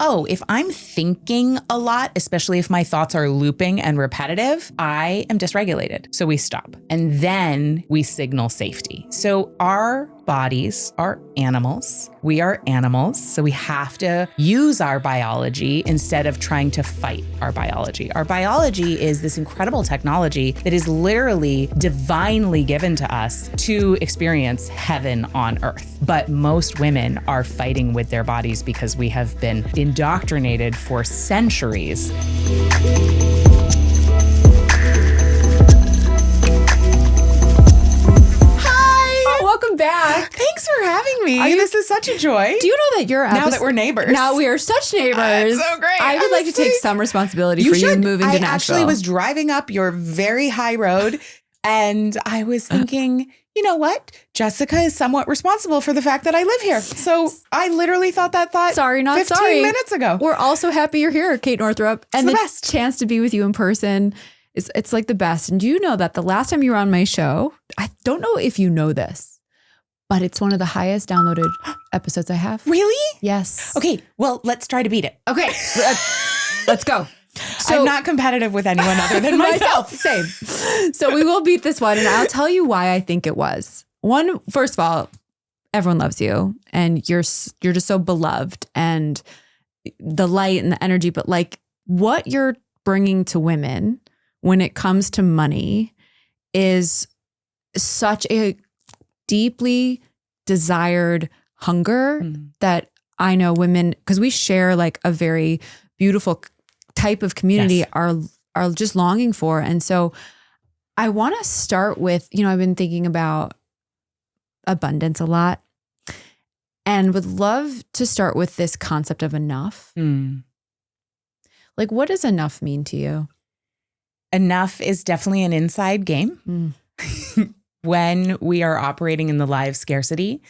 oh, if I'm thinking a lot, especially if my thoughts are looping and repetitive, I am dysregulated. So we stop. And then we signal safety. So our bodies are animals. We are animals. So we have to use our biology instead of trying to fight our biology. Our biology is this incredible technology that is literally divinely given to us to experience heaven on earth. But most women are fighting with their bodies because we have been indoctrinated for centuries. Welcome back. Thanks for having me. This is such a joy. Do you know that now that we're neighbors? Now we are such neighbors. So great. I would like to take some responsibility for you moving to Nashville. I actually was driving up your very high road and I was thinking, you know what? Jessica is somewhat responsible for the fact that I live here. So I literally thought that thought 15 minutes ago. We're also happy you're here, Kate Northrup. And the best chance to be with you in person. It's like the best. And do you know that the last time you were on my show, I don't know if you know this, but it's one of the highest downloaded episodes I have. Really? Yes. Okay, well, let's try to beat it. Okay, let's go. So, I'm not competitive with anyone other than myself. Same. So we will beat this one, and I'll tell you why I think it was. One, first of all, everyone loves you, and you're just so beloved, and the light and the energy. But like what you're bringing to women when it comes to money is such a deeply desired hunger that I know women, because we share like a very beautiful type of community, are just longing for. And so I want to start with, I've been thinking about abundance a lot and would love to start with this concept of enough. Like, what does enough mean to you? Enough is definitely an inside game. When we are operating in the lie of scarcity,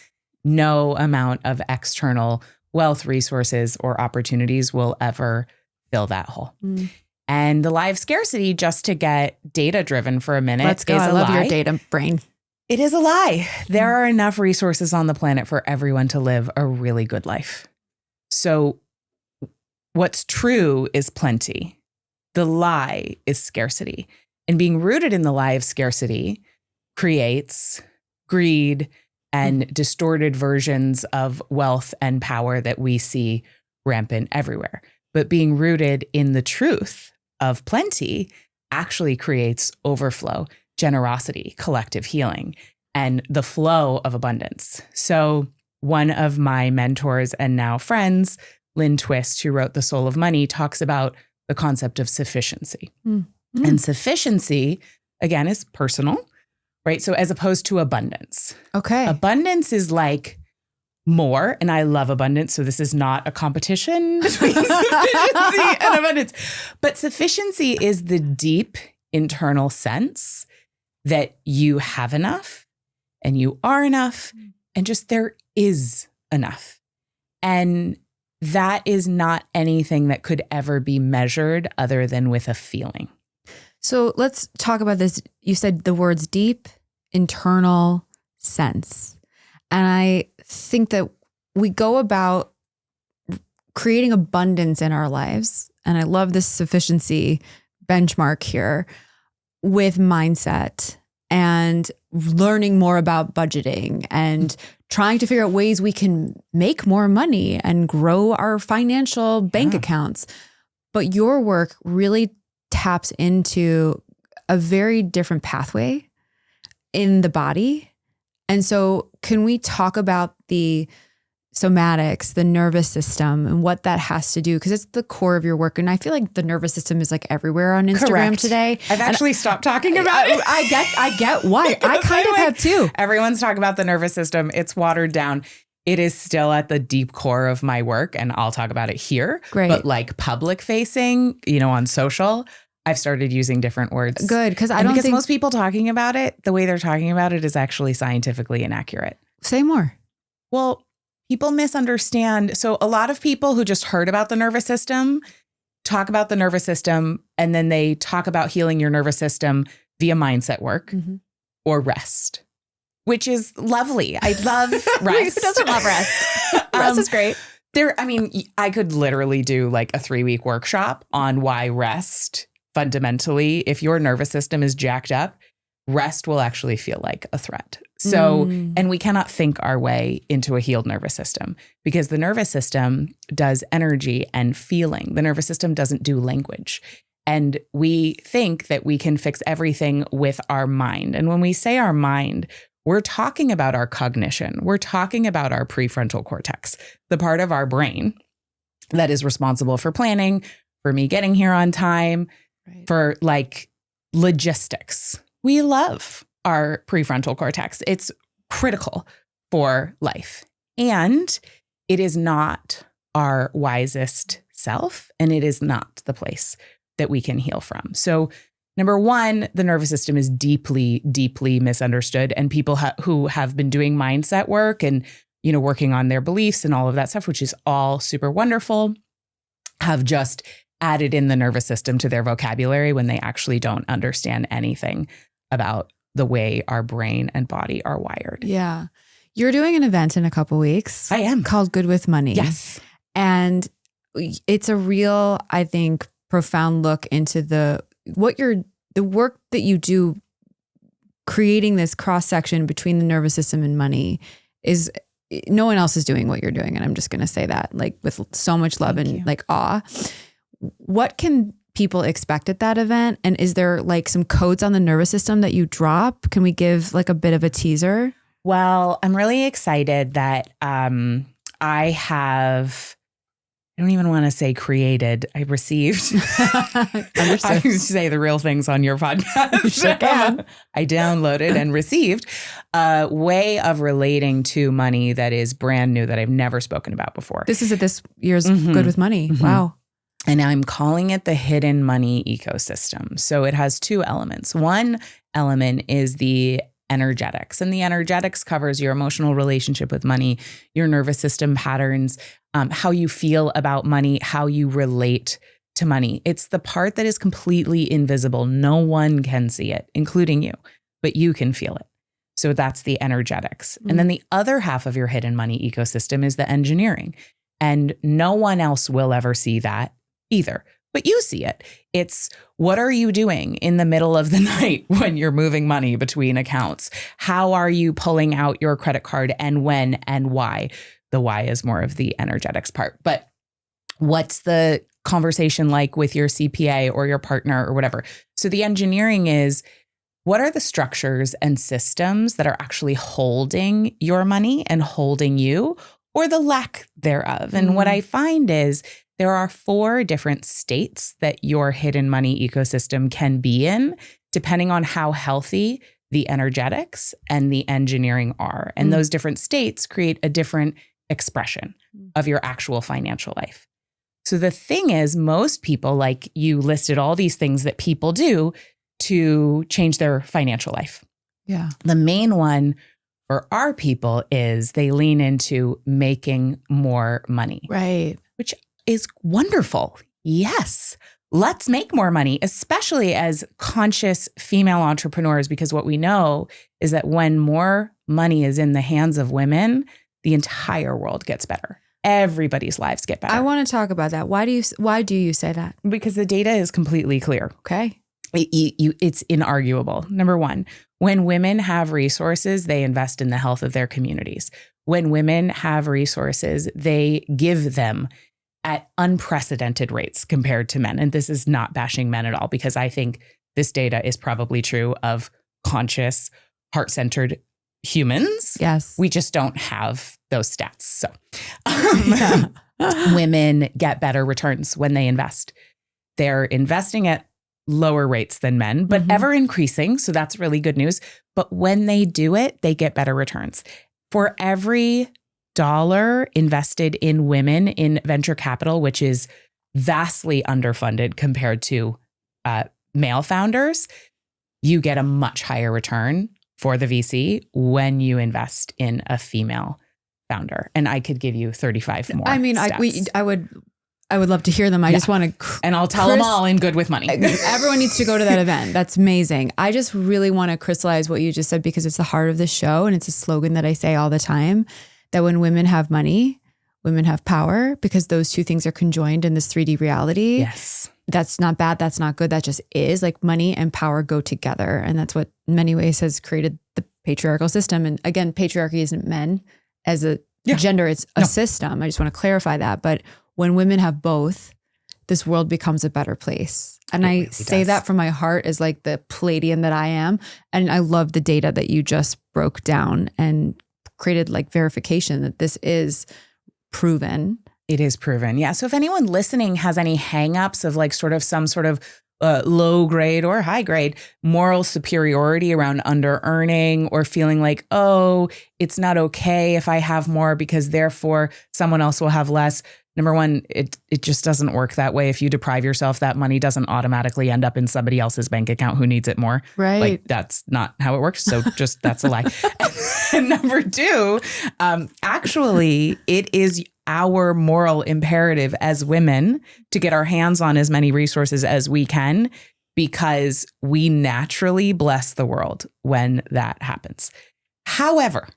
no amount of external wealth, resources, or opportunities will ever fill that hole. And the lie of scarcity, just to get data driven for a minute, let's go. I love your data brain. It is a lie. There are enough resources on the planet for everyone to live a really good life. So what's true is plenty. The lie is scarcity. And being rooted in the lie of scarcity creates greed and distorted versions of wealth and power that we see rampant everywhere. But being rooted in the truth of plenty actually creates overflow, generosity, collective healing, and the flow of abundance. So one of my mentors and now friends, Lynn Twist, who wrote The Soul of Money, talks about the concept of sufficiency. And sufficiency, again, is personal. Right. So as opposed to abundance. Okay. Abundance is like more. And I love abundance. So this is not a competition between sufficiency and abundance. But sufficiency is the deep internal sense that you have enough and you are enough and just there is enough. And that is not anything that could ever be measured other than with a feeling. So let's talk about this. You said the words deep internal sense. And I think that we go about creating abundance in our lives. And I love this sufficiency benchmark here with mindset and learning more about budgeting and trying to figure out ways we can make more money and grow our financial bank accounts. But your work really taps into a very different pathway in the body. And so can we talk about the somatics, the nervous system, and what that has to do? Because it's the core of your work. And I feel like the nervous system is like everywhere on Instagram today. I've actually stopped talking about it. I get why. I kind of have too. Everyone's talking about the nervous system. It's watered down. It is still at the deep core of my work, and I'll talk about it here. Great. But like public facing, on social, I've started using different words. Good, because most people talking about it, the way they're talking about it is actually scientifically inaccurate. Say more. Well, people misunderstand. So a lot of people who just heard about the nervous system talk about the nervous system, and then they talk about healing your nervous system via mindset work or rest, which is lovely. I love rest. Who doesn't love rest? Rest is great. I could literally do like a 3-week workshop on why rest fundamentally, if your nervous system is jacked up, rest will actually feel like a threat. So, and we cannot think our way into a healed nervous system because the nervous system does energy and feeling. The nervous system doesn't do language. And we think that we can fix everything with our mind. And when we say our mind, we're talking about our cognition. We're talking about our prefrontal cortex, the part of our brain that is responsible for planning, for me getting here on time, for like logistics. We love our prefrontal cortex. It's critical for life. And it is not our wisest self, and it is not the place that we can heal from. So number one, the nervous system is deeply, deeply misunderstood. And people who have been doing mindset work and, working on their beliefs and all of that stuff, which is all super wonderful, have just added in the nervous system to their vocabulary when they actually don't understand anything about the way our brain and body are wired. Yeah. You're doing an event in a couple weeks. I am. Called Good with Money. Yes. And it's a real, I think, profound look into the work that you do, creating this cross section between the nervous system and money. Is no one else is doing what you're doing, and I'm just going to say that, like, with so much love and like awe. What can people expect at that event, and is there like some codes on the nervous system that you drop? Can we give like a bit of a teaser? Well, I'm really excited that I don't even want to say created. I received. I say the real things on your podcast. You sure can. I downloaded and received a way of relating to money that is brand new that I've never spoken about before. This is at this year's Good with Money. Wow. And I'm calling it the hidden money ecosystem. So it has two elements. One element is the energetics, and the energetics covers your emotional relationship with money, your nervous system patterns, how you feel about money, how you relate to money. It's the part that is completely invisible. No one can see it, including you, but you can feel it. So that's the energetics. And then the other half of your hidden money ecosystem is the engineering. And no one else will ever see that either. But you see it. It's what are you doing in the middle of the night when you're moving money between accounts? How are you pulling out your credit card, and when and why? The why is more of the energetics part. But what's the conversation like with your CPA or your partner or whatever? So the engineering is, what are the structures and systems that are actually holding your money and holding you, or the lack thereof? And what I find is there are 4 different states that your hidden money ecosystem can be in, depending on how healthy the energetics and the engineering are. And those different states create a different expression of your actual financial life. So the thing is, most people, like you listed all these things that people do to change their financial life. Yeah. The main one for our people is they lean into making more money. Right. Which is wonderful. Yes, let's make more money, especially as conscious female entrepreneurs, because what we know is that when more money is in the hands of women, the entire world gets better. Everybody's lives get better. I want to talk about that. Why do you say that? Because the data is completely clear. Okay. It's inarguable. Number one, when women have resources, they invest in the health of their communities. When women have resources, they give them at unprecedented rates compared to men. And this is not bashing men at all, because I think this data is probably true of conscious, heart-centered humans. Yes. We just don't have those stats. So women get better returns when they invest. They're investing at lower rates than men, but ever increasing. So that's really good news. But when they do it, they get better returns. For every dollar invested in women in venture capital, which is vastly underfunded compared to male founders, you get a much higher return for the VC when you invest in a female founder. And I could give you 35 more. I mean, stats. I would love to hear them. I just want to, and I'll tell them all in Good with Money. Everyone needs to go to that event. That's amazing. I just really want to crystallize what you just said, because it's the heart of the show, and it's a slogan that I say all the time, that when women have money, women have power, because those two things are conjoined in this 3D reality. Yes. That's not bad. That's not good. That just is. Like money and power go together. And that's what in many ways has created the patriarchal system. And again, patriarchy isn't men as a gender, it's a system. I just want to clarify that. But when women have both, this world becomes a better place. And I say that from my heart as like the Palladian that I am. And I love the data that you just broke down and created like verification that this is proven. It is proven. Yeah. So if anyone listening has any hangups of like sort of some sort of low grade or high grade moral superiority around under earning, or feeling like, oh, it's not okay if I have more because therefore someone else will have less. Number one, it just doesn't work that way. If you deprive yourself, that money doesn't automatically end up in somebody else's bank account who needs it more. Right. Like that's not how it works. So just that's a lie. And number two, actually, it is our moral imperative as women to get our hands on as many resources as we can, because we naturally bless the world when that happens. However,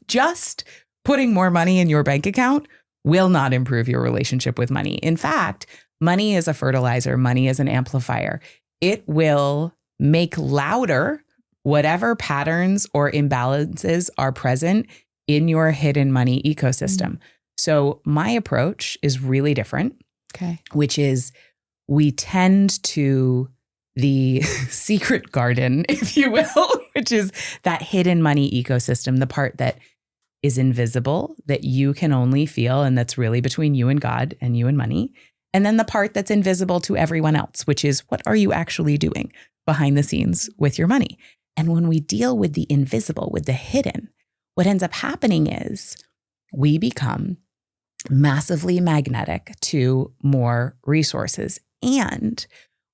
just putting more money in your bank account will not improve your relationship with money. In fact, money is a fertilizer. Money is an amplifier. It will make louder whatever patterns or imbalances are present in your hidden money ecosystem. So my approach is really different, which is we tend to the secret garden, if you will, which is that hidden money ecosystem, the part that is invisible, that you can only feel, and that's really between you and God and you and money. And then the part that's invisible to everyone else, which is what are you actually doing behind the scenes with your money? And when we deal with the invisible, with the hidden, what ends up happening is we become massively magnetic to more resources. And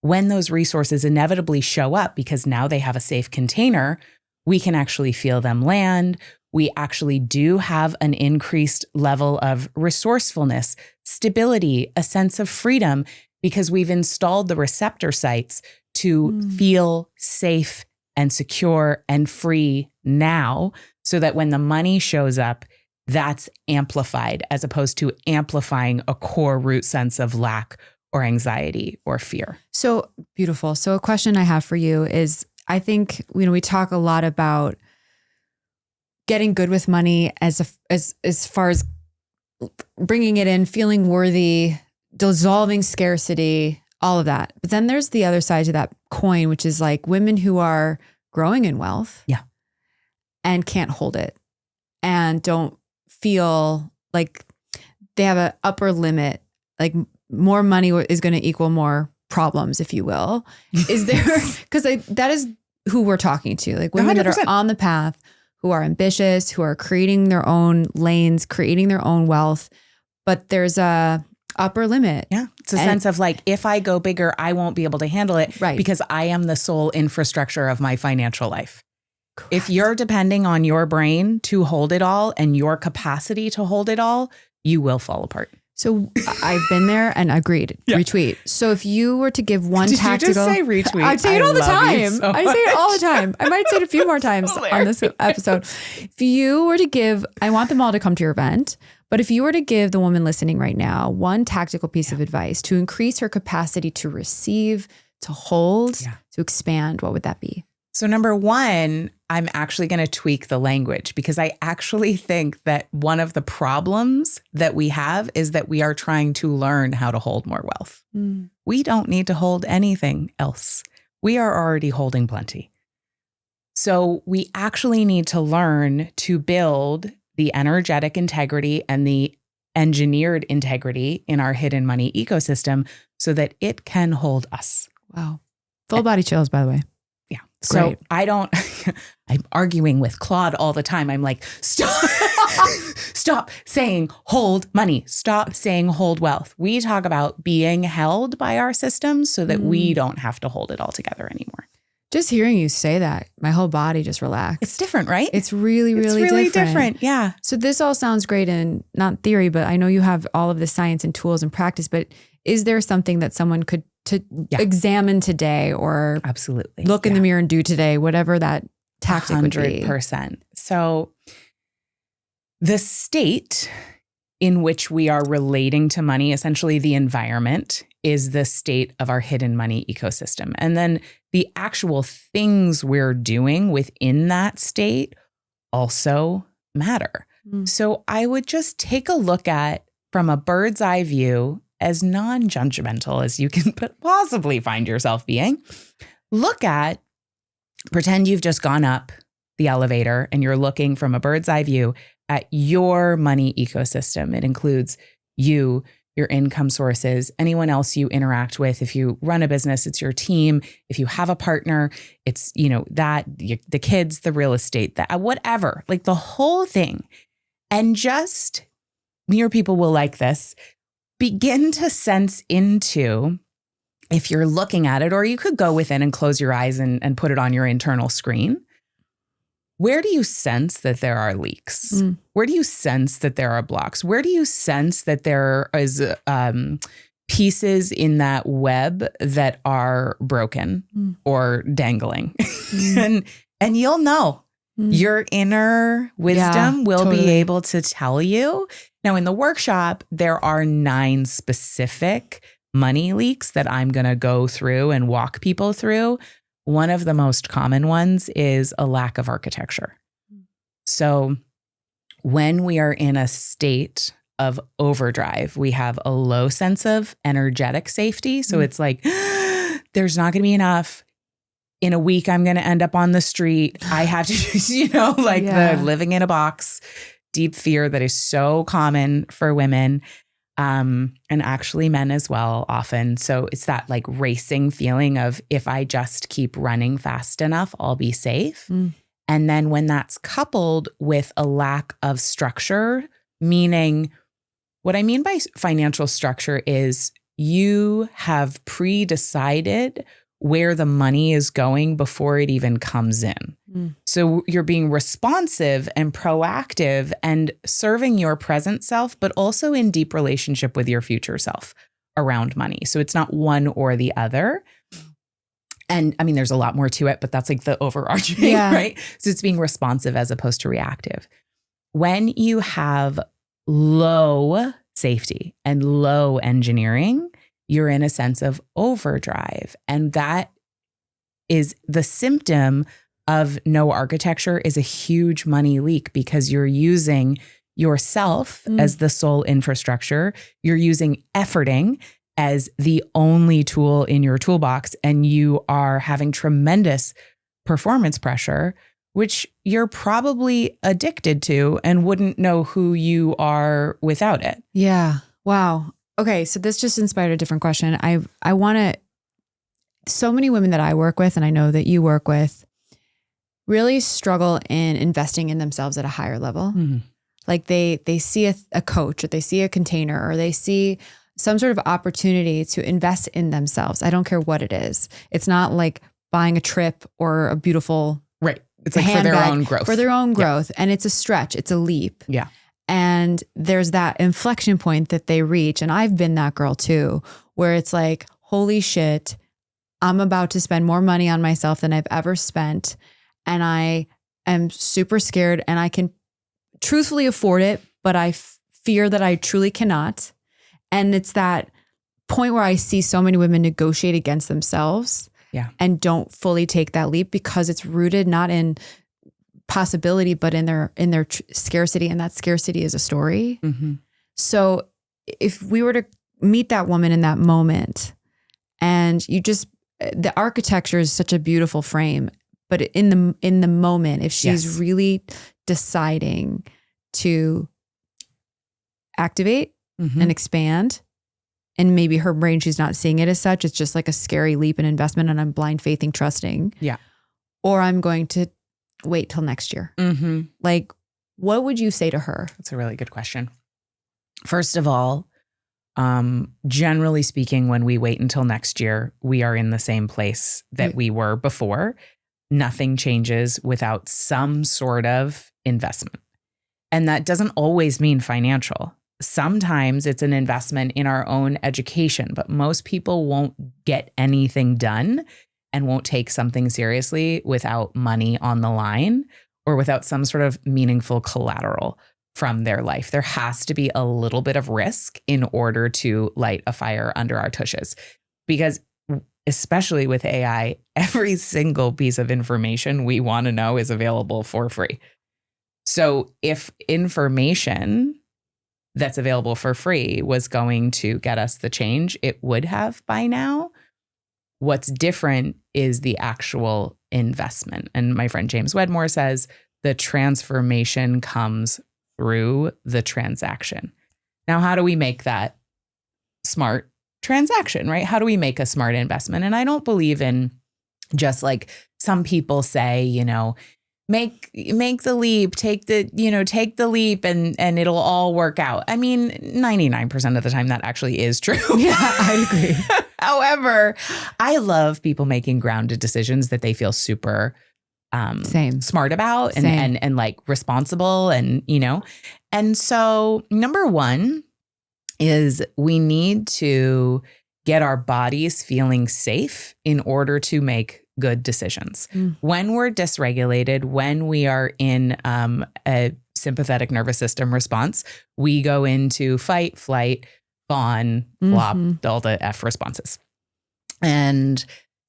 when those resources inevitably show up, because now they have a safe container, we can actually feel them land. We actually do have an increased level of resourcefulness, stability, a sense of freedom, because we've installed the receptor sites to feel safe and secure and free now, so that when the money shows up, that's amplified as opposed to amplifying a core root sense of lack or anxiety or fear. So beautiful. So a question I have for you is, I think, we talk a lot about getting good with money as far as bringing it in, feeling worthy, dissolving scarcity, all of that. But then there's the other side to that coin, which is like women who are growing in wealth and can't hold it and don't feel like they have an upper limit, like more money is going to equal more problems, if you will. Is there, because that is who we're talking to, like women 100%. That are on the path, who are ambitious, who are creating their own lanes, creating their own wealth, but there's a upper limit. Yeah. It's a sense of like, if I go bigger, I won't be able to handle it because I am the sole infrastructure of my financial life. Correct. If you're depending on your brain to hold it all and your capacity to hold it all, you will fall apart. So I've been there and agreed. Retweet. So if you were to give one tactical, you just say retweet? I say it all the time. So I say it all the time. I might say it a few more times on this episode. If you were to give, I want them all to come to your event, but if you were to give the woman listening right now one tactical piece of advice to increase her capacity to receive, to hold, to expand, what would that be? So number one, I'm actually going to tweak the language, because I actually think that one of the problems that we have is that we are trying to learn how to hold more wealth. We don't need to hold anything else. We are already holding plenty. So we actually need to learn to build the energetic integrity and the engineered integrity in our hidden money ecosystem so that it can hold us. Wow. Full body chills, by the way. Yeah. So great. I'm arguing with Claude all the time. I'm like, stop saying hold money. Stop saying hold wealth. We talk about being held by our systems so that we don't have to hold it all together anymore. Just hearing you say that, my whole body just relaxed. It's different, right? It's really different. Yeah. So this all sounds great in not theory, but I know you have all of the science and tools and practice, but is there something that someone could examine today or absolutely look in the mirror and do today, whatever that tactic would be? 100%. So the state in which we are relating to money, essentially the environment is the state of our hidden money ecosystem. And then the actual things we're doing within that state also matter. So I would just take a look at, from a bird's eye view, as non-judgmental as you can possibly find yourself being, pretend you've just gone up the elevator and you're looking from a bird's eye view at your money ecosystem. It includes you, your income sources, anyone else you interact with. If you run a business, it's your team. If you have a partner, it's, the kids, the real estate, whatever, like the whole thing. And just, your people will like this, begin to sense into, if you're looking at it, or you could go within and close your eyes and put it on your internal screen. Where do you sense that there are leaks? Where do you sense that there are blocks? Where do you sense that there is pieces in that web that are broken or dangling? And you'll know. Your inner wisdom will be able to tell you. Now, in the workshop, there are 9 specific money leaks that I'm going to go through and walk people through. One of the most common ones is a lack of architecture. So when we are in a state of overdrive, we have a low sense of energetic safety. So it's like, there's not going to be enough. In a week, I'm going to end up on the street. I have to, the living in a box, deep fear that is so common for women, and actually men as well often. So it's that like racing feeling of, if I just keep running fast enough, I'll be safe. And then when that's coupled with a lack of structure, meaning what I mean by financial structure is you have pre-decided where the money is going before it even comes in. So you're being responsive and proactive and serving your present self, but also in deep relationship with your future self around money. So it's not one or the other. And I mean, there's a lot more to it, but that's like the overarching, right? So it's being responsive as opposed to reactive. When you have low safety and low engineering, you're in a sense of overdrive. And that is the symptom of no architecture, is a huge money leak, because you're using yourself as the sole infrastructure. You're using efforting as the only tool in your toolbox, and you are having tremendous performance pressure, which you're probably addicted to and wouldn't know who you are without it. Yeah. Wow. Okay, so this just inspired a different question. I want to, so many women that I work with, and I know that you work with, really struggle in investing in themselves at a higher level. Like they see a coach, or they see a container, or they see some sort of opportunity to invest in themselves. I don't care what it is. It's not like buying a trip or a beautiful It's like for their own growth. For their own growth. And it's a stretch. It's a leap. Yeah. And there's that inflection point that they reach. And I've been that girl too, where it's like, holy shit, I'm about to spend more money on myself than I've ever spent. And I am super scared, and I can truthfully afford it, but I fear that I truly cannot. And it's that point where I see so many women negotiate against themselves and don't fully take that leap, because it's rooted not in possibility, but in their scarcity. And that scarcity is a story. So if we were to meet that woman in that moment, and the architecture is such a beautiful frame, but in the moment, if she's really deciding to activate and expand, and maybe her brain, she's not seeing it as such, it's just like a scary leap in investment, and I'm blind faithing, trusting. Yeah. Or I'm going to wait till next year. Like, what would you say to her? That's a really good question. First of all, generally speaking, when we wait until next year, we are in the same place that we were before. Nothing changes without some sort of investment. And that doesn't always mean financial. Sometimes it's an investment in our own education, but most people won't get anything done and won't take something seriously without money on the line, or without some sort of meaningful collateral from their life. There has to be a little bit of risk in order to light a fire under our tushes. Because especially with AI, every single piece of information we want to know is available for free. So if information that's available for free was going to get us the change, it would have by now. What's different is the actual investment. And my friend James Wedmore says the transformation comes through the transaction. Now, how do we make that smart transaction, right? How do we make a smart investment? And I don't believe in just like some people say, you know, make the leap, take the leap and it'll all work out. I mean, 99% of the time that actually is true. Yeah, I agree. However, I love people making grounded decisions that they feel super smart about and like responsible and, you know. And so number one is we need to get our bodies feeling safe in order to make good decisions. When we're dysregulated, when we are in a sympathetic nervous system response, we go into fight, flight, fawn, flop, all the F responses. And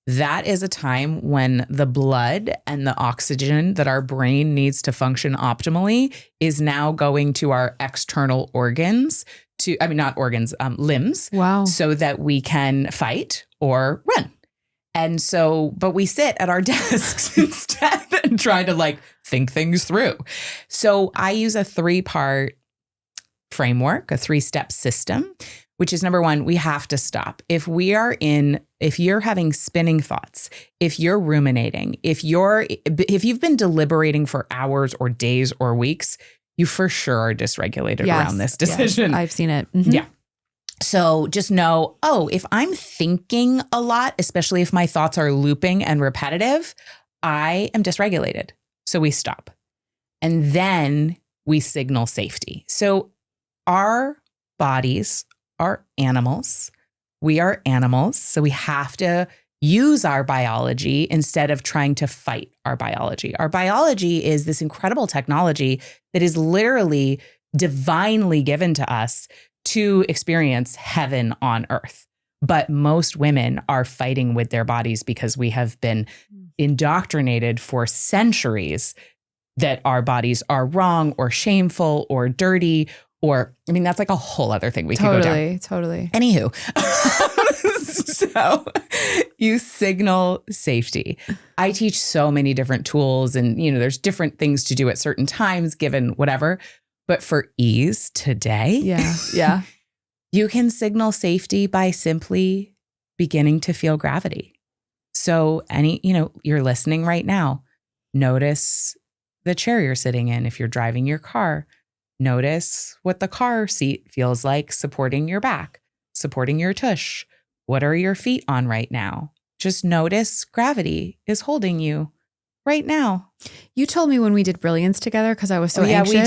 that is a time when the blood and the oxygen that our brain needs to function optimally is now going to our external organs limbs. Wow. So that we can fight or run. And so, but we sit at our desks instead and try to like think things through. So I use a 3-part framework, a 3-step system, which is number one, we have to stop. If you're having spinning thoughts, if you're ruminating, if you've been deliberating for hours or days or weeks, you for sure are dysregulated around this decision. Yes, I've seen it. Yeah. So just know, if I'm thinking a lot, especially if my thoughts are looping and repetitive, I am dysregulated. So we stop. And then we signal safety. So our bodies are animals. We are animals. So we have to use our biology instead of trying to fight our biology. Our biology is this incredible technology that is literally divinely given to us to experience heaven on earth. But most women are fighting with their bodies because we have been indoctrinated for centuries that our bodies are wrong or shameful or dirty that's like a whole other thing we could go down. Totally. Anywho, so you signal safety. I teach so many different tools and, there's different things to do at certain times given whatever. But for ease today, yeah, you can signal safety by simply beginning to feel gravity. So you're listening right now, notice the chair you're sitting in. If you're driving your car, notice what the car seat feels like supporting your back, supporting your tush. What are your feet on right now? Just notice gravity is holding you right now. You told me when we did Brilliance together, because I was so anxious. Yeah, we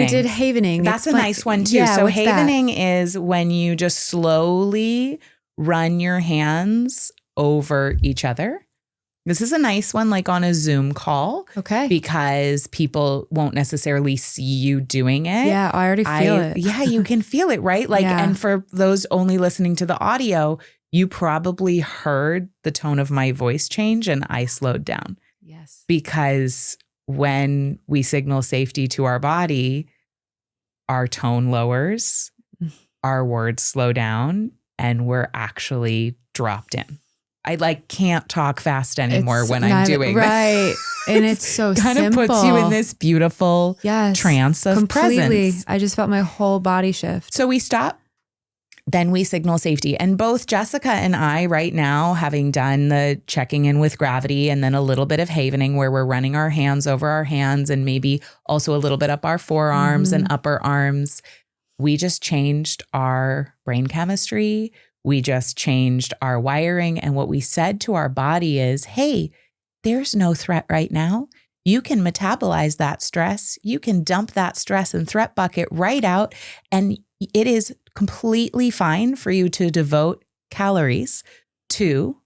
did havening. That's a nice one too. Yeah, so havening is when you just slowly run your hands over each other. This is a nice one, like on a Zoom call. Okay. Because people won't necessarily see you doing it. Yeah, I already feel it. Yeah, you can feel it, right? And for those only listening to the audio, you probably heard the tone of my voice change and I slowed down. Yes. Because when we signal safety to our body, our tone lowers, our words slow down, and we're actually dropped in. I can't talk fast anymore when I'm doing right. And it's so kind simple. of puts you in this beautiful trance of completely. presence. I just felt my whole body shift. So we stop. Then we signal safety. And both Jessica and I right now, having done the checking in with gravity and then a little bit of havening where we're running our hands over our hands and maybe also a little bit up our forearms and upper arms, we just changed our brain chemistry. We just changed our wiring. And what we said to our body is, hey, there's no threat right now. You can metabolize that stress. You can dump that stress and threat bucket right out. And it is completely fine for you to devote calories to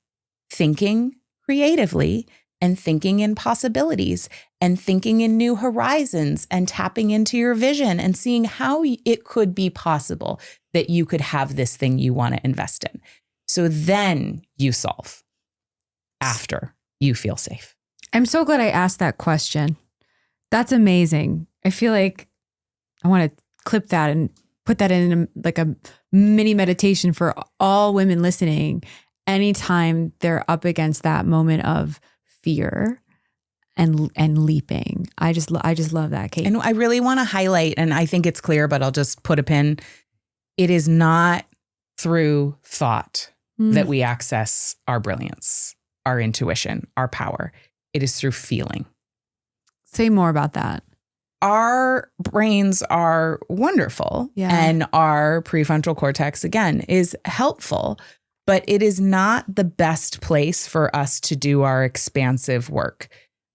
thinking creatively and thinking in possibilities and thinking in new horizons and tapping into your vision and seeing how it could be possible that you could have this thing you want to invest in. So then you solve after you feel safe. I'm so glad I asked that question. That's amazing. I feel like I want to clip that and put that in like a mini meditation for all women listening. Anytime they're up against that moment of fear and leaping. I just love that, Kate. And I really want to highlight, and I think it's clear, but I'll just put a pin. It is not through thought that we access our brilliance, our intuition, our power. It is through feeling. Say more about that. Our brains are wonderful, and our prefrontal cortex, again, is helpful, but it is not the best place for us to do our expansive work.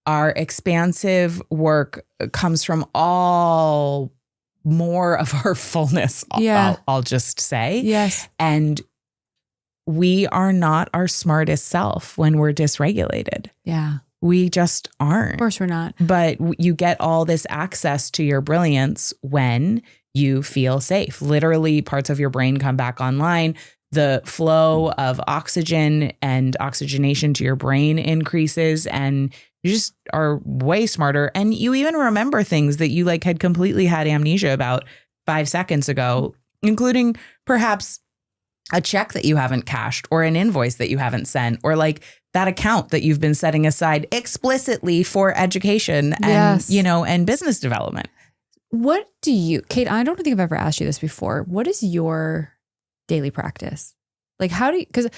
Our expansive work comes from all more of our fullness, I'll just say. Yes. And we are not our smartest self when we're dysregulated. Yeah. We just aren't. Of course we're not. But you get all this access to your brilliance when you feel safe. Literally, parts of your brain come back online. The flow of oxygen and oxygenation to your brain increases, and you just are way smarter. And you even remember things that you like had completely had amnesia about 5 seconds ago, including perhaps a check that you haven't cashed or an invoice that you haven't sent, or like that account that you've been setting aside explicitly for education and, and business development. What do you, Kate, I don't think I've ever asked you this before. What is your daily practice? Like, how do you, because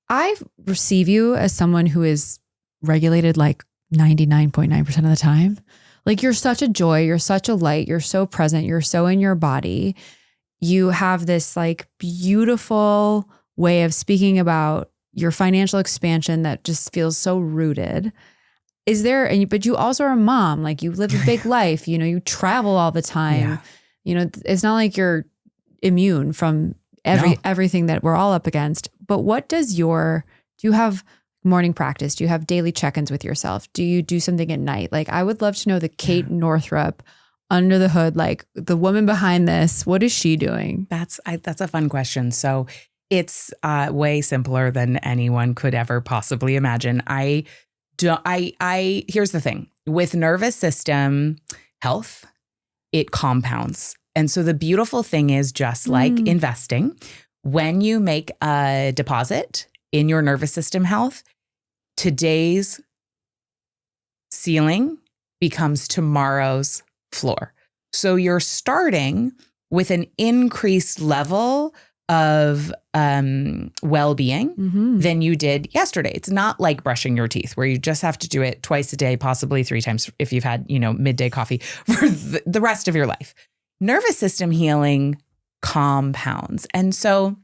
I receive you as someone who is regulated like 99.9% of the time. Like, you're such a joy, you're such a light, you're so present, you're so in your body. You have this like beautiful way of speaking about your financial expansion that just feels so rooted. But you also are a mom, like you live a big life, you travel all the time. Yeah. It's not like you're immune from everything that we're all up against. But what does do you have morning practice? Do you have daily check-ins with yourself? Do you do something at night? Like, I would love to know the Kate Northrup under the hood, like the woman behind this. What is she doing? That's a fun question. So it's way simpler than anyone could ever possibly imagine. Here's the thing with nervous system health, it compounds. And so the beautiful thing is, just like investing, when you make a deposit in your nervous system health, today's ceiling becomes tomorrow's floor. So you're starting with an increased level of well-being than you did yesterday. It's not like brushing your teeth, where you just have to do it twice a day, possibly 3 times if you've had, midday coffee for the rest of your life. Nervous system healing compounds. And so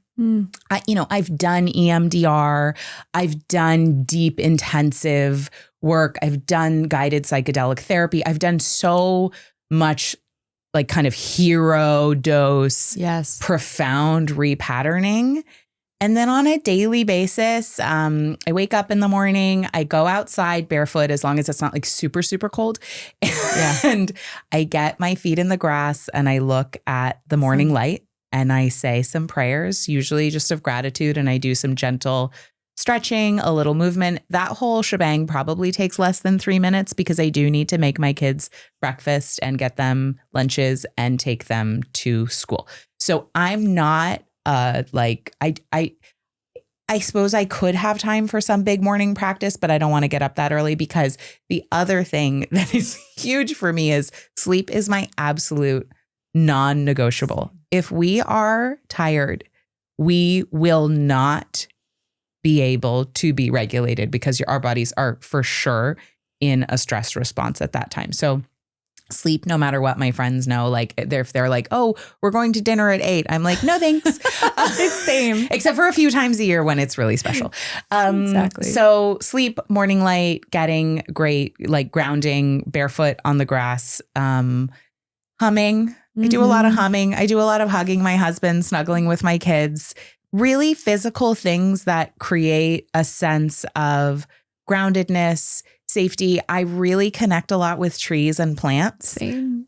I've done EMDR, I've done deep intensive work, I've done guided psychedelic therapy, I've done so much like kind of hero dose, profound repatterning. And then on a daily basis, I wake up in the morning, I go outside barefoot as long as it's not like super, super cold. And I get my feet in the grass and I look at the morning light and I say some prayers, usually just of gratitude. And I do some gentle stretching, a little movement. That whole shebang probably takes less than 3 minutes because I do need to make my kids breakfast and get them lunches and take them to school. So I'm not I suppose I could have time for some big morning practice, but I don't want to get up that early, because the other thing that is huge for me is sleep is my absolute non-negotiable. If we are tired, we will not be able to be regulated, because our bodies are for sure in a stress response at that time. So sleep, no matter what. My friends know, like if they're like, oh, we're going to dinner at 8, I'm like, no, thanks. Same. Except for a few times a year when it's really special. Exactly. So sleep, morning light, getting great, like grounding, barefoot on the grass, humming. I do a lot of humming. I do a lot of hugging my husband, snuggling with my kids, really physical things that create a sense of groundedness, safety. I really connect a lot with trees and plants. Same.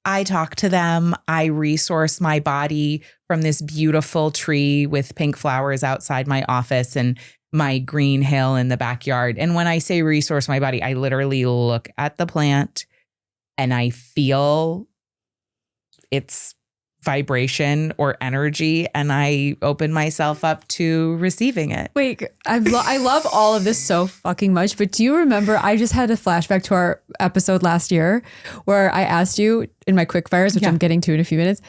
I talk to them. I resource my body from this beautiful tree with pink flowers outside my office and my green hill in the backyard. And when I say resource my body, I literally look at the plant and I feel its vibration or energy, and I open myself up to receiving it. Wait, I love all of this so fucking much, but do you remember, I just had a flashback to our episode last year where I asked you in my quick fires, which I'm getting to in a few minutes,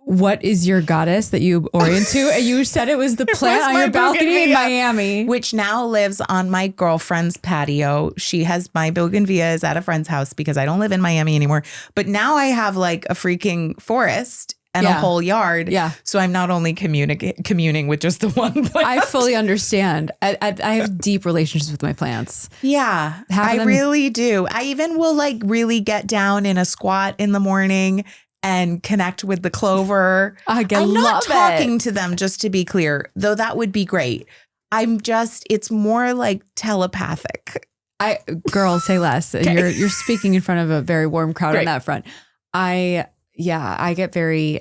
what is your goddess that you orient to? And you said it was the plant on your balcony in Miami. Which now lives on my girlfriend's patio. She has my bougainvillea is at a friend's house because I don't live in Miami anymore. But now I have like a freaking forest and a whole yard. Yeah. So I'm not only communing with just the one plant. I fully understand. I have deep relationships with my plants. Yeah, I really do. I even will like really get down in a squat in the morning and connect with the clover. I'm not talking to them, just to be clear, though that would be great. It's more like telepathic. Girl, say less. Okay. You're speaking in front of a very warm crowd on that front. I get very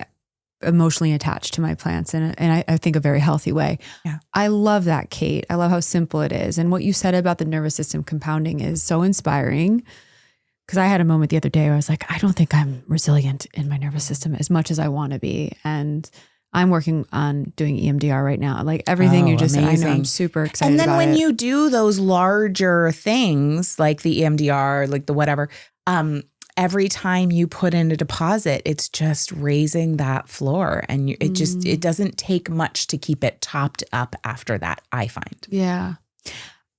emotionally attached to my plants in I think a very healthy way. Yeah. I love that, Kate. I love how simple it is. And what you said about the nervous system compounding is so inspiring. Because I had a moment the other day where I was like, I don't think I'm resilient in my nervous system as much as I want to be. And I'm working on doing EMDR right now. Like everything you just said, I know, I'm super excited about it. And then when you do those larger things like the EMDR, like the whatever, every time you put in a deposit, it's just raising that floor. And it doesn't take much to keep it topped up after that, I find. Yeah.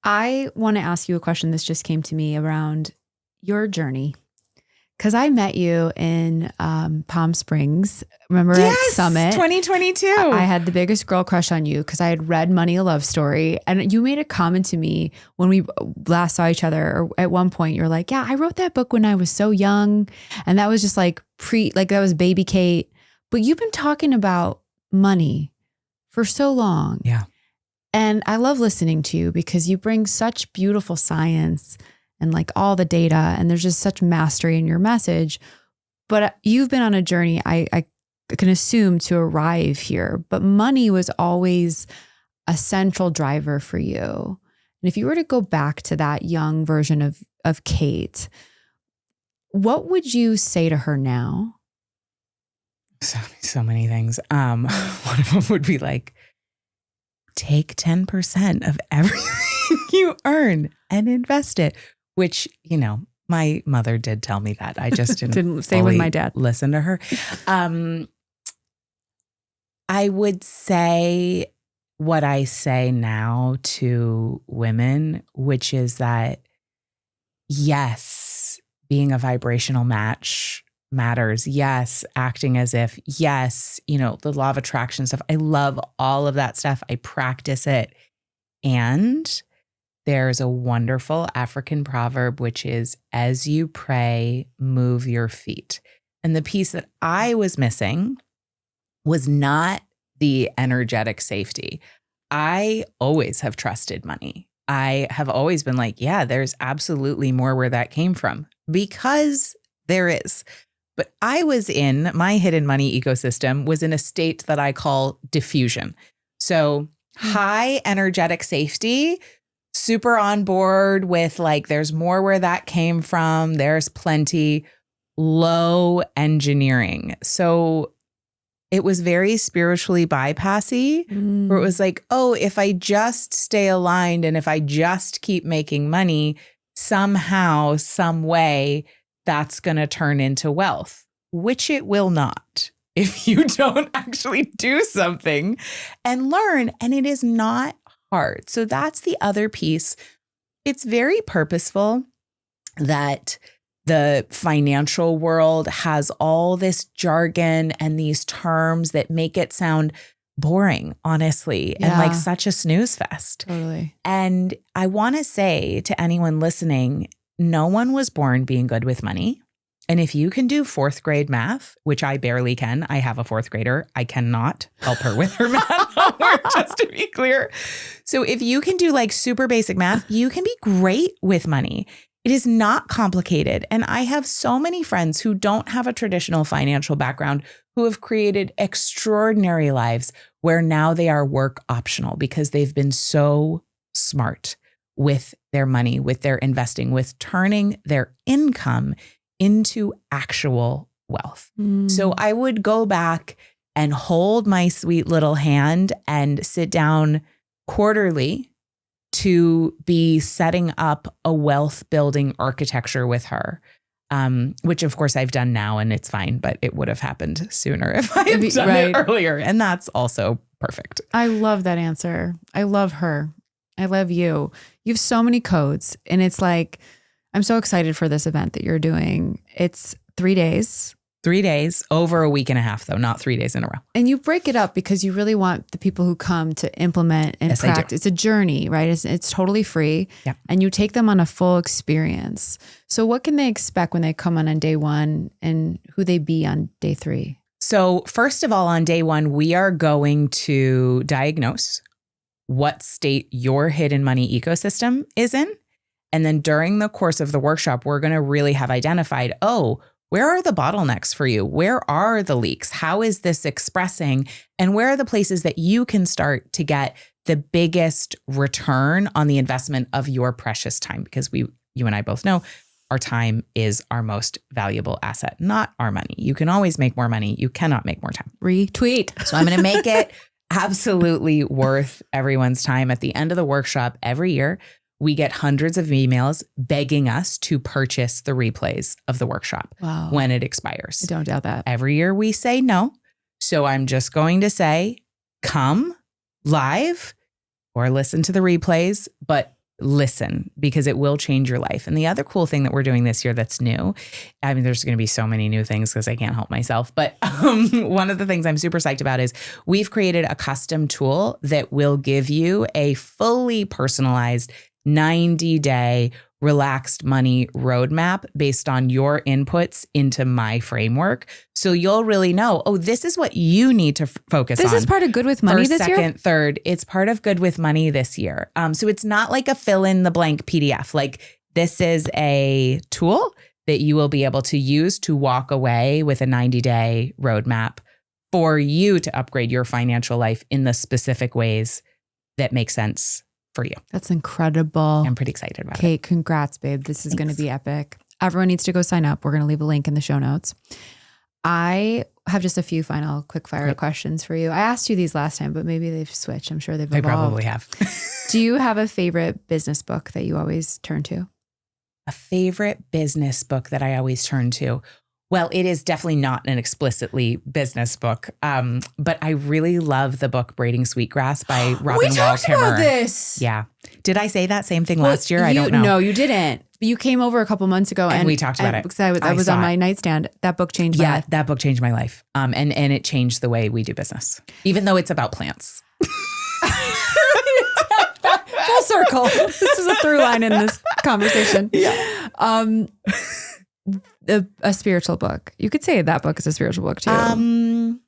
I want to ask you a question. This just came to me around your journey. Because I met you in Palm Springs, remember at Summit? 2022. I had the biggest girl crush on you because I had read Money, a Love Story. And you made a comment to me when we last saw each other, or at one point you're like, yeah, I wrote that book when I was so young. And that was just like that was baby Kate. But you've been talking about money for so long. Yeah. And I love listening to you because you bring such beautiful science and like all the data, and there's just such mastery in your message. But you've been on a journey, I can assume, to arrive here. But money was always a central driver for you. And if you were to go back to that young version of what would you say to her now? So many things. One of them would be like, take 10% of everything you earn and invest it. Which, my mother did tell me that. I just didn't say with my dad. Listen to her. I would say what I say now to women, which is that, yes, being a vibrational match matters. Yes, acting as if. Yes, the law of attraction stuff. I love all of that stuff. I practice it. And there's a wonderful African proverb, which is, as you pray, move your feet. And the piece that I was missing was not the energetic safety. I always have trusted money. I have always been like, yeah, there's absolutely more where that came from, because there is. But my hidden money ecosystem was in a state that I call diffusion. So high energetic safety, super on board with like, there's more where that came from. There's plenty. Low engineering. So it was very spiritually bypassy, where it was like, oh, if I just stay aligned and if I just keep making money, somehow, some way, that's going to turn into wealth, which it will not if you don't actually do something and learn. And it is not hard. So that's the other piece. It's very purposeful that the financial world has all this jargon and these terms that make it sound boring, honestly, and like such a snooze fest. Totally. And I want to say to anyone listening, no one was born being good with money. And if you can do 4th grade math, which I barely can, I have a 4th grader. I cannot help her with her math homework, just to be clear. So if you can do like super basic math, you can be great with money. It is not complicated. And I have so many friends who don't have a traditional financial background who have created extraordinary lives where now they are work optional because they've been so smart with their money, with their investing, with turning their income into actual wealth. So I would go back and hold my sweet little hand and sit down quarterly to be setting up a wealth building architecture with her, which of course I've done now and it's fine, but it would have happened sooner if I had done it earlier. And that's also perfect. I love that answer. I love her. I love you. You have so many codes and it's like, I'm so excited for this event that you're doing. It's 3 days. 3 days, over a week and a half though, not 3 days in a row. And you break it up because you really want the people who come to implement and practice. It's a journey, right? It's totally free. Yep. And you take them on a full experience. So what can they expect when they come on day 1 and who they be on day 3? So first of all, on day 1, we are going to diagnose what state your hidden money ecosystem is in. And then during the course of the workshop, we're going to really have identified, where are the bottlenecks for you? Where are the leaks? How is this expressing? And where are the places that you can start to get the biggest return on the investment of your precious time? Because you and I both know our time is our most valuable asset, not our money. You can always make more money. You cannot make more time. Retweet. So I'm going to make it absolutely worth everyone's time. At the end of the workshop every year, we get hundreds of emails begging us to purchase the replays of the workshop when it expires. I don't doubt that. Every year we say no. So I'm just going to say, come live or listen to the replays, but listen because it will change your life. And the other cool thing that we're doing this year that's new, I mean, there's going to be so many new things because I can't help myself. But one of the things I'm super psyched about is we've created a custom tool that will give you a fully personalized 90-day relaxed money roadmap based on your inputs into my framework. So you'll really know, this is what you need to focus on. This is part of Good with Money First, this year? second, third. It's part of Good with Money this year. So it's not like a fill in the blank PDF. Like this is a tool that you will be able to use to walk away with a 90-day roadmap for you to upgrade your financial life in the specific ways that make sense for you. That's incredible. I'm pretty excited about Kate, congrats, babe. This is going to be epic. Everyone needs to go sign up. We're going to leave a link in the show notes. I have just a few final quick fire questions for you. I asked you these last time, but maybe they've switched. I'm sure they've evolved. They probably have. Do you have a favorite business book that you always turn to? A favorite business book that I always turn to? Well, it is definitely not an explicitly business book, but I really love the book Braiding Sweetgrass by Robin Wall Kimmerer. We talked about this. Yeah. Did I say that same thing last year? I don't know. No, you didn't. You came over a couple months ago and we talked about it. Because I was on my nightstand. That book changed my life. That book changed my life. And it changed the way we do business, even though it's about plants. Full circle. This is a through line in this conversation. Yeah. A spiritual book. You could say that book is a spiritual book too. One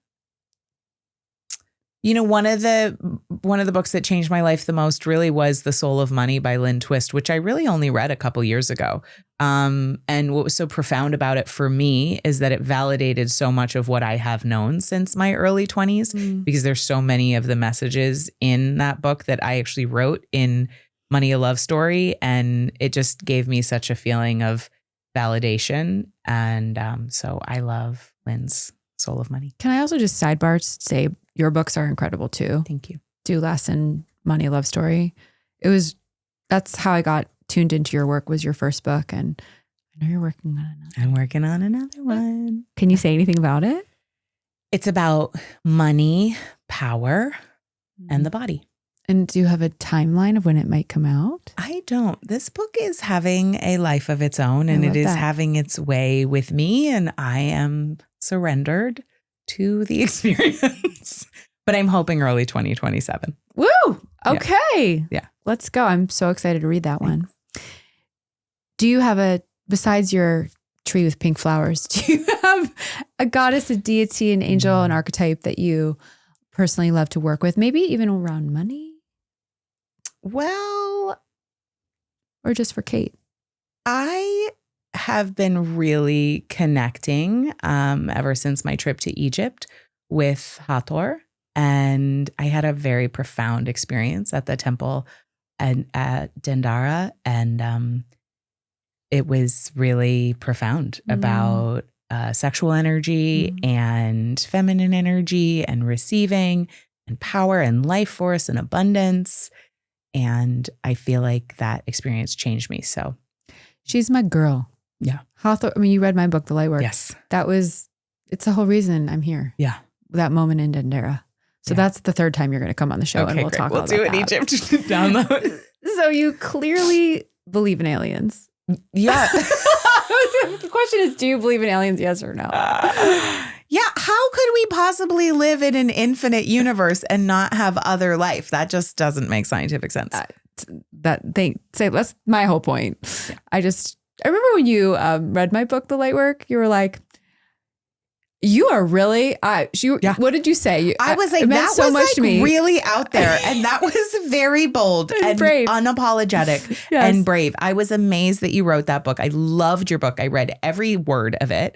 of the books that changed my life the most really was The Soul of Money by Lynn Twist, which I really only read a couple years ago. And what was so profound about it for me is that it validated so much of what I have known since my early 20s, because there's so many of the messages in that book that I actually wrote in Money, a Love Story. And it just gave me such a feeling of validation. And so I love Lynn's Soul of Money. Can I also just sidebar say your books are incredible too? Thank you. Do Less and Money, Love Story. That's how I got tuned into your work, was your first book. And I know you're working on another. I'm working on another one. Can you say anything about it? It's about money, power, and the body. And do you have a timeline of when it might come out? I don't. This book is having a life of its own, and it is having its way with me, and I am surrendered to the experience. But I'm hoping early 2027. Woo! Okay. Yeah. Let's go. I'm so excited to read that one. Do you have besides your tree with pink flowers. Do you have a goddess, a deity, an angel, an archetype that you personally love to work with? Maybe even around money? Well, or just for Kate? I have been really connecting ever since my trip to Egypt with Hathor. And I had a very profound experience at the temple and at Dendara. And it was really profound about sexual energy and feminine energy and receiving and power and life force and abundance. And I feel like that experience changed me. So she's my girl. Yeah. Hathor, I mean, you read my book, The Lightwork. Yes. It's the whole reason I'm here. Yeah. That moment in Dendera. So that's the third time you're going to come on the show and we'll talk about that. We'll do it Egypt. Download. So you clearly believe in aliens. Yeah. The question is, do you believe in aliens? Yes or no? Yeah. How could we possibly live in an infinite universe and not have other life? That just doesn't make scientific sense. That's my whole point. Yeah. I remember when you read my book, The Lightwork, you were like, you are really, what did you say? I was like, that was like really out there. And that was very bold and brave. Unapologetic and brave. I was amazed that you wrote that book. I loved your book. I read every word of it.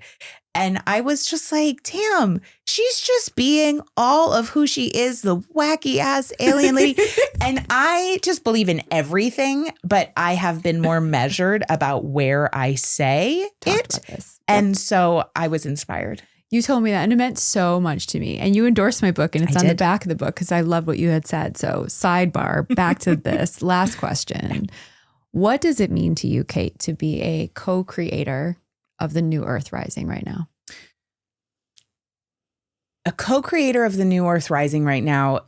And I was just like, damn, she's just being all of who she is, the wacky ass alien lady. And I just believe in everything, but I have been more measured about where I say it. And so I was inspired. You told me that, and it meant so much to me. And you endorsed my book, and it's on the back of the book because I love what you had said. So sidebar, back to this last question. What does it mean to you, Kate, to be a co-creator of the New Earth Rising right now? A co-creator of the New Earth Rising right now.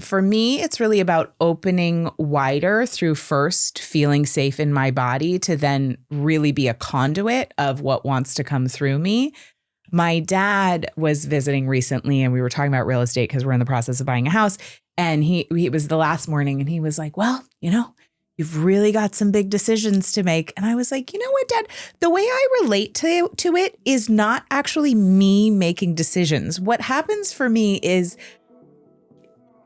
For me, it's really about opening wider through first feeling safe in my body to then really be a conduit of what wants to come through me. My dad was visiting recently and we were talking about real estate because we're in the process of buying a house. And it was the last morning and he was like, well, you've really got some big decisions to make. And I was like, you know what, Dad, the way I relate to it is not actually me making decisions. What happens for me is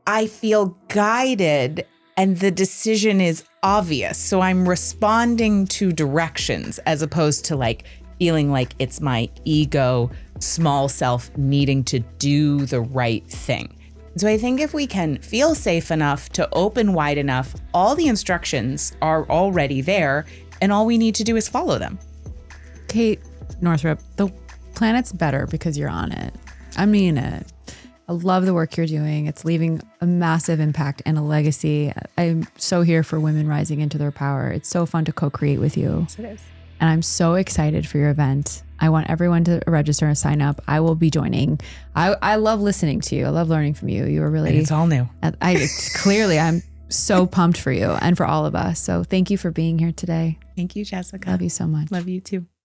I feel guided and the decision is obvious. So I'm responding to directions as opposed to like feeling like it's my ego, small self needing to do the right thing. So I think if we can feel safe enough to open wide enough, all the instructions are already there and all we need to do is follow them. Kate Northrup, the planet's better because you're on it. I mean it. I love the work you're doing. It's leaving a massive impact and a legacy. I'm so here for women rising into their power. It's so fun to co-create with you. Yes, it is. And I'm so excited for your event. I want everyone to register and sign up. I will be joining. I love listening to you. I love learning from you. You are really... And it's all new. Clearly, I'm so pumped for you and for all of us. So thank you for being here today. Thank you, Jessica. Love you so much. Love you too.